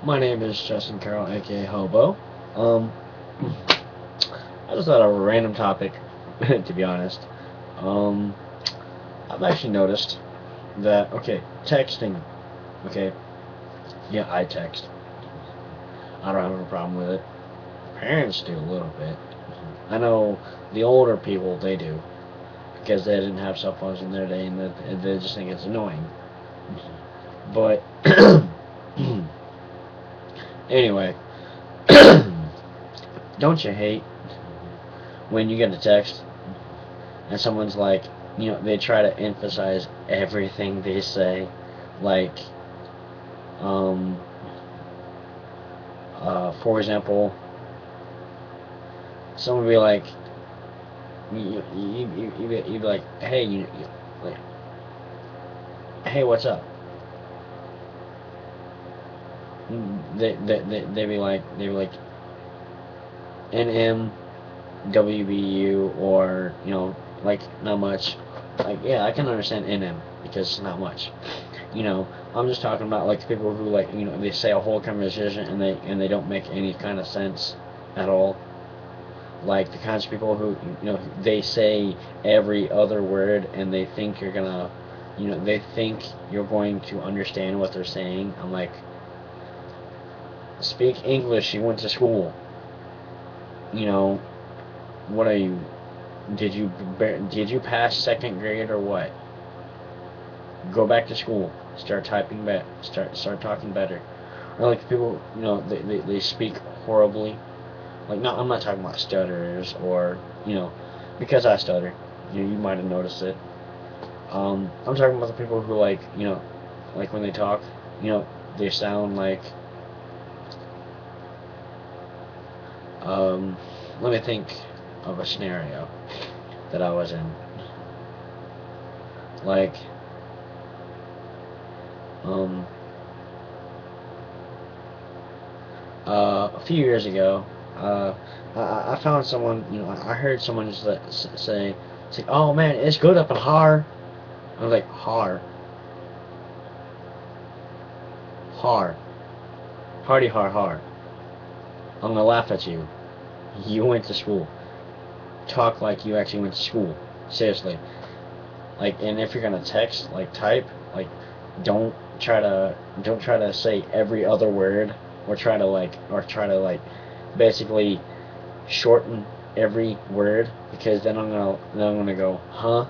My name is Justin Carroll, aka Hobo. Um, I just thought of a random topic, to be honest. Um, I've actually noticed that, okay, texting, okay, yeah, I text. I don't have a problem with it. Parents do a little bit. I know the older people, they do, because they didn't have cell phones in their day and they just think it's annoying. But, anyway, don't you hate when you get a text and someone's like, they try to emphasize everything they say, like, um, for example, someone would be like, you'd be like, hey, like, hey, what's up? They'd be like, NM, WBU, or, like, not much. Like, yeah, I can understand NM, because it's not much. I'm just talking about, like, people who, like, they say a whole conversation and they don't make any kind of sense at all. Like the kinds of people who, they say every other word and they think you're gonna, they think you're going to understand what they're saying. I'm like, speak English. You went to school. You know, what are you? Did you pass second grade or what? Go back to school. Start typing better. Start talking better. Or like people, they speak horribly. Like, no, I'm not talking about stutterers or, because I stutter. You might have noticed it. I'm talking about the people who, like, like when they talk, you know, they sound like, um, let me think of a scenario that I was in. Like, um, a few years ago, I found someone, I heard someone just say, it's like, oh man, it's good up in Har. I was like, Har. Har. Hardy har har. I'm gonna laugh at you. You went to school. Talk like you actually went to school. Seriously. Like, and if you're gonna text, like, type, like, don't don't try to say every other word, or try to, basically shorten every word, because then I'm gonna go, huh?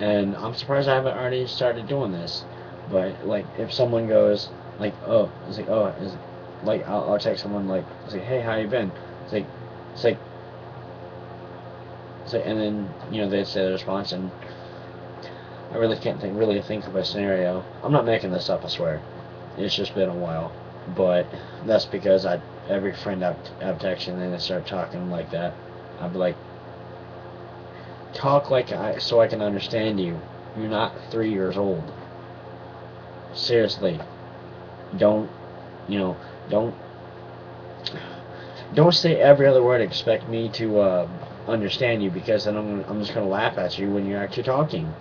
And I'm surprised I haven't already started doing this. But, like, if someone goes, like, oh, it's like, oh, is like, I'll text someone, like, it's like, hey, how you been? It's like, it's like, so, and then, they'd say the response, and I really can't think of a scenario. I'm not making this up, I swear. It's just been a while, but that's because every friend I've texted, and then they start talking like that. I'd be like, talk so I can understand you. You're not 3 years old. Seriously, don't you know? Don't don't say every other word. Expect me to understand you, because then I'm just gonna laugh at you when you're actually talking.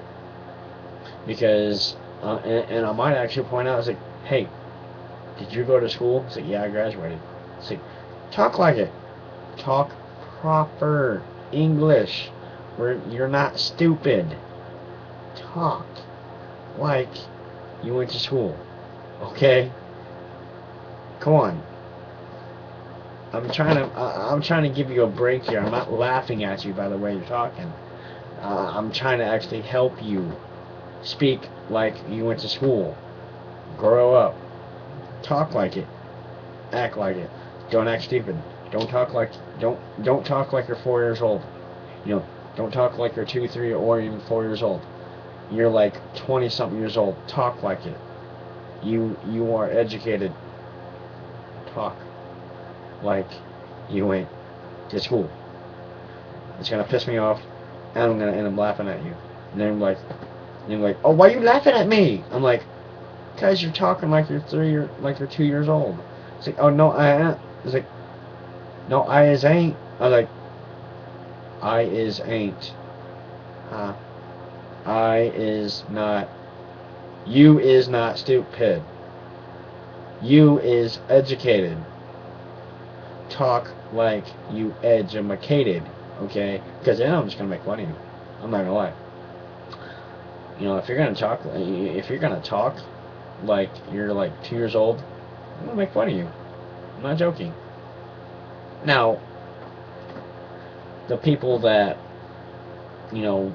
Because and I might actually point out, it's like, hey, did you go to school? It's like, yeah, I graduated. It's like, talk like it. Talk proper English. Where you're not stupid. Talk like you went to school. Okay? Come on. I'm trying to give you a break here. I'm not laughing at you by the way you're talking. I'm trying to actually help you speak like you went to school. Grow up. Talk like it. Act like it. Don't act stupid. Don't talk like don't talk like you're 4 years old. You know, don't talk like you're 2, 3, or even 4 years old. You're like 20 something years old. Talk like it. You are educated. Talk like you went to school. It's gonna piss me off, and I'm gonna end up laughing at you. And then I'm like, oh, why are you laughing at me? I'm like, because you're talking like you're like you're 2 years old. It's like, oh no, I ain't. It's like, no, I is ain't. I was like, I is ain't. Huh? I is not. You is not stupid. You is educated. Talk like you educated, okay? Because then I'm just gonna make fun of you. I'm not gonna lie. You know, if you're gonna talk like you're like 2 years old, I'm gonna make fun of you. I'm not joking. Now, the people that you know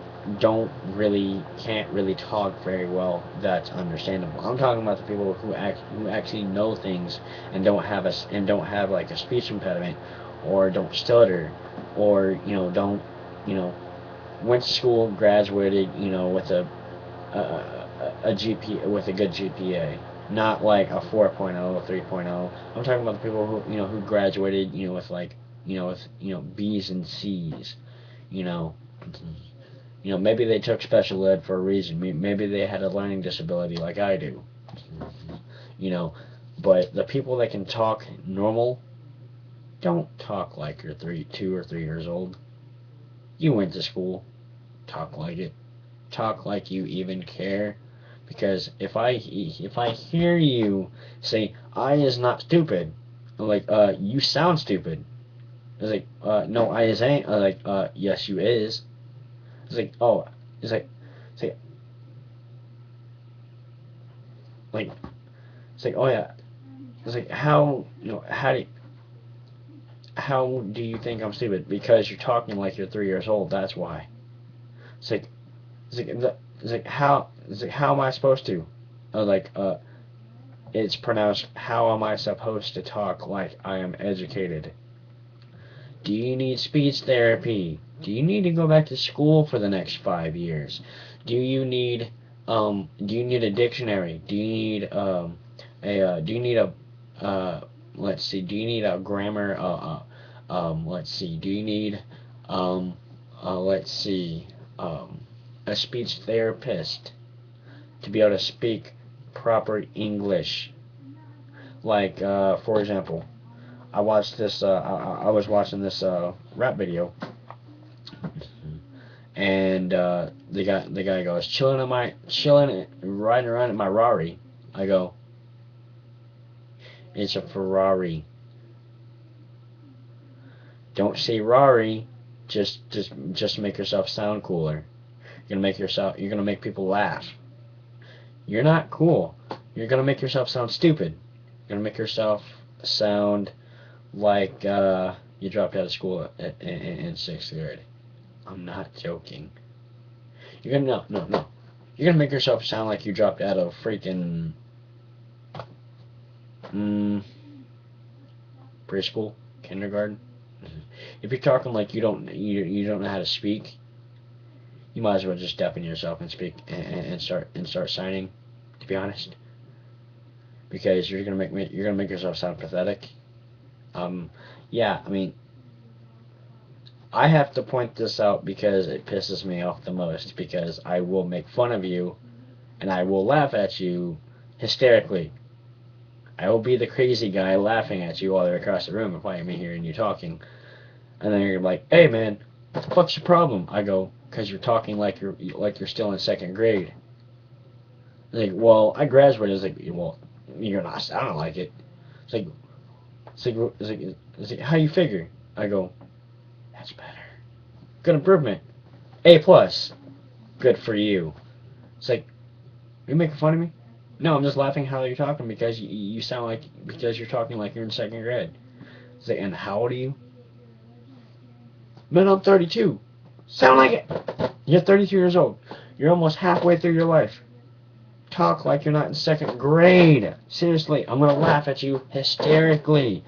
can't really talk very well, that's understandable. I'm talking about the people who actually know things and don't have like a speech impediment, or don't stutter, or don't you know went to school, graduated, with a GP with a good GPA, not like a 4.0, 3.0. I'm talking about the people who graduated, with like, with B's and C's, you know. Maybe they took special ed for a reason. Maybe they had a learning disability like I do. You know, but the people that can talk normal, don't talk like you're 2 or 3 years old. You went to school. Talk like it. Talk like you even care. Because if I hear you say I is not stupid, like you sound stupid. It's like no, I is ain't. Like yes you is. It's like oh, it's like it's like it's like oh yeah. It's like how do you think I'm stupid? Because you're talking like you're 3 years old. That's why. It's like it's like how am I supposed to? It's pronounced how am I supposed to talk like I am educated? Do you need speech therapy? Do you need to go back to school for the next 5 years? Do you need a dictionary? Do you need a let's see, do you need a grammar let's see, do you need let's see, a speech therapist to be able to speak proper English? Like for example, I watched this. I was watching this rap video, and the guy goes chilling riding around in my Rari. I go, it's a Ferrari. Don't say Rari. Just make yourself sound cooler. You're gonna make people laugh. You're not cool. You're gonna make yourself sound stupid. You're gonna make yourself sound like you dropped out of school in 6th grade. I'm not joking. You're gonna no. You're gonna make yourself sound like you dropped out of freaking preschool, kindergarten. If you're talking like you don't know how to speak, you might as well just deafen yourself and speak and start signing. To be honest, because you're gonna make yourself sound pathetic. Yeah, I mean, I have to point this out because it pisses me off the most, because I will make fun of you and I will laugh at you hysterically. I will be the crazy guy laughing at you all the way across the room if I am hearing you talking. And then you're like, hey man, what the fuck's your problem? I go, because you're talking like you're still in 2nd grade. Like, well, I graduated. It's like, well, you're not sounding like it. It's like, how you figure? I go, that's better. Good improvement. A plus. Good for you. It's like, are you making fun of me? No, I'm just laughing how you're talking because you sound like, because you're talking like you're in 2nd grade. It's like, and how old are you? Man, I'm 32. Sound like it. You're 32 years old. You're almost halfway through your life. Talk like you're not in 2nd grade. Seriously, I'm gonna laugh at you hysterically.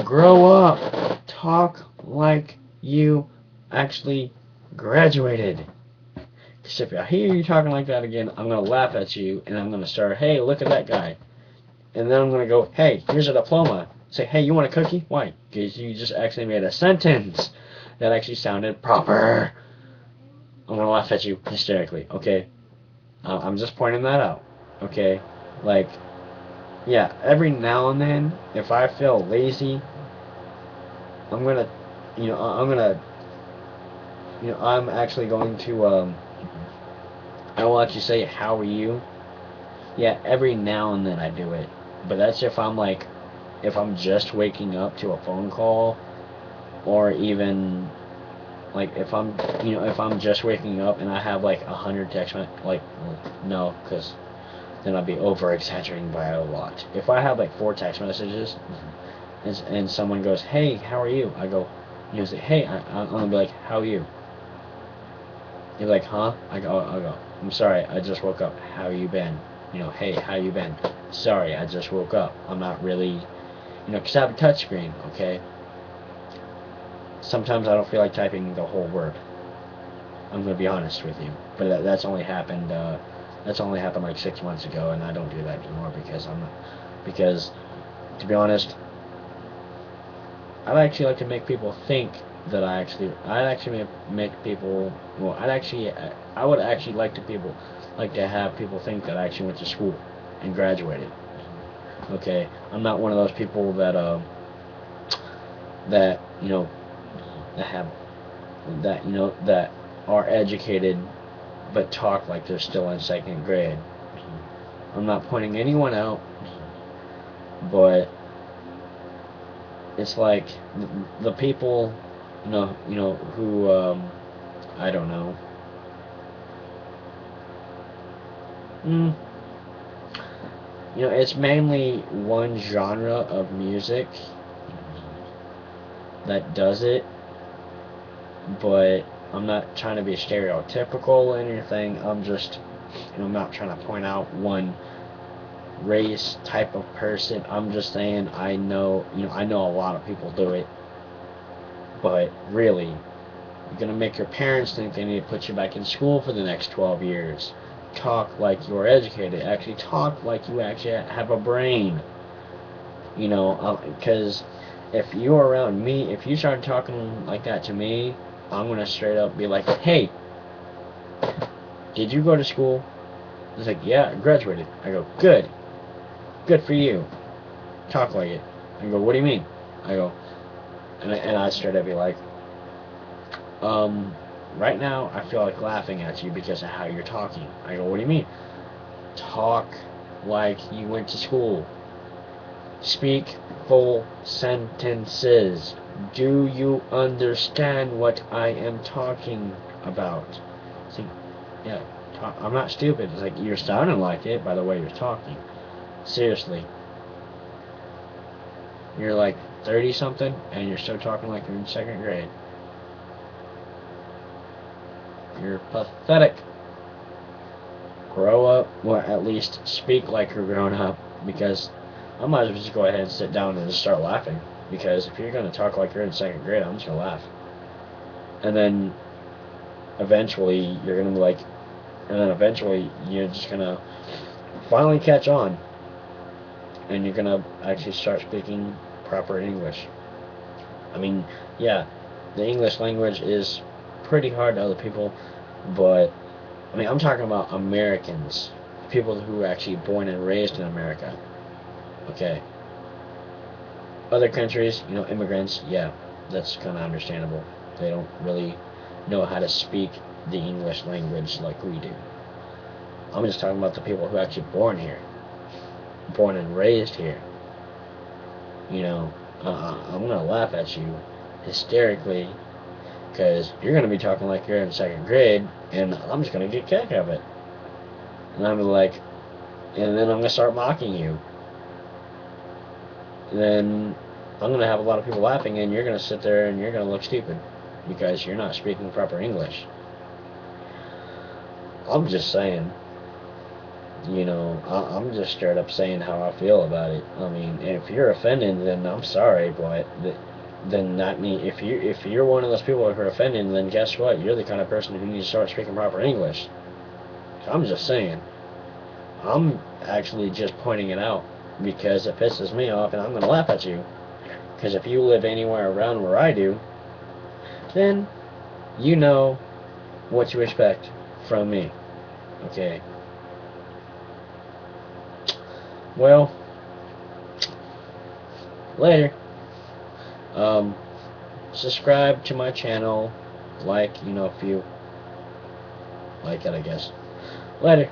Grow up. Talk like you actually graduated. Because if I hear you talking like that again, I'm going to laugh at you, and I'm going to start, hey, look at that guy. And then I'm going to go, hey, here's a diploma. Say, hey, you want a cookie? Why? Because you just actually made a sentence that actually sounded proper. I'm going to laugh at you hysterically, okay? I'm just pointing that out, okay? Like, yeah, every now and then, if I feel lazy, I'm going to, I'm actually going to, I will actually say, how are you? Yeah, every now and then I do it. But that's if I'm like, if I'm just waking up to a phone call, or even like if I'm, if I'm just waking up and I have like 100 text like, well, no, because then I'd be over exaggerating by a lot. If I have like 4 text messages, and someone goes, "Hey, how are you?" I go, say, "Hey," I'm gonna be like, "How are you?" You're like, "Huh?" I go, "I'm sorry, I just woke up. How you been?" "Hey, how you been?" "Sorry, I just woke up. I'm not really, 'cause I have a touchscreen, okay? Sometimes I don't feel like typing the whole word. I'm gonna be honest with you, but that's only happened. That's only happened like 6 months ago, and I don't do that anymore because I'm not. Because, to be honest, I'd actually like to make people think that I'd actually make people, well, I would actually like to have people think that I actually went to school and graduated. Okay, I'm not one of those people that, that have, that are educated but talk like they're still in 2nd grade. I'm not pointing anyone out, but it's like the people, who, I don't know. It's mainly one genre of music that does it, but I'm not trying to be stereotypical or anything. I'm just, I'm not trying to point out one race type of person. I'm just saying I know a lot of people do it, but really, you're gonna make your parents think they need to put you back in school for the next 12 years. Talk like you're educated. Actually talk like you actually have a brain. Because if you're around me, if you start talking like that to me, I'm gonna straight up be like, "Hey, did you go to school?" It's like, "Yeah, I graduated." I go, "Good. Good for you. Talk like it." I go, "What do you mean?" I go, and I straight up be like, right now I feel like laughing at you because of how you're talking." I go, "What do you mean?" "Talk like you went to school. Speak full sentences. Do you understand what I am talking about?" See, yeah, I'm not stupid. It's like, you're sounding like it by the way you're talking. Seriously. You're like 30 something and you're still talking like you're in 2nd grade. You're pathetic. Grow up, or at least speak like you're grown up, because I might as well just go ahead and sit down and just start laughing. Because if you're going to talk like you're in 2nd grade, I'm just going to laugh. And then eventually you're going to be like, and then eventually you're just going to finally catch on. And you're going to actually start speaking proper English. I mean, yeah, the English language is pretty hard to other people, but I mean, I'm talking about Americans, people who are actually born and raised in America. Okay. Other countries, immigrants, yeah, that's kind of understandable. They don't really know how to speak the English language like we do. I'm just talking about the people who are actually born here, born and raised here. I'm gonna laugh at you hysterically because you're gonna be talking like you're in 2nd grade, and I'm just gonna get kicked out of it. And I'm like, and then I'm gonna start mocking you. And then I'm gonna have a lot of people laughing, and you're gonna sit there and you're gonna look stupid because you're not speaking proper English. I'm just saying. I'm just straight up saying how I feel about it. I mean, if you're offended, then I'm sorry, but then that means if you're one of those people who are offended, then guess what? You're the kind of person who needs to start speaking proper English. I'm just saying. I'm actually just pointing it out because it pisses me off, and I'm gonna laugh at you. Because if you live anywhere around where I do, then you know what to expect from me. Okay. Well, later. Um, Subscribe to my channel, if you like it, I guess. Later.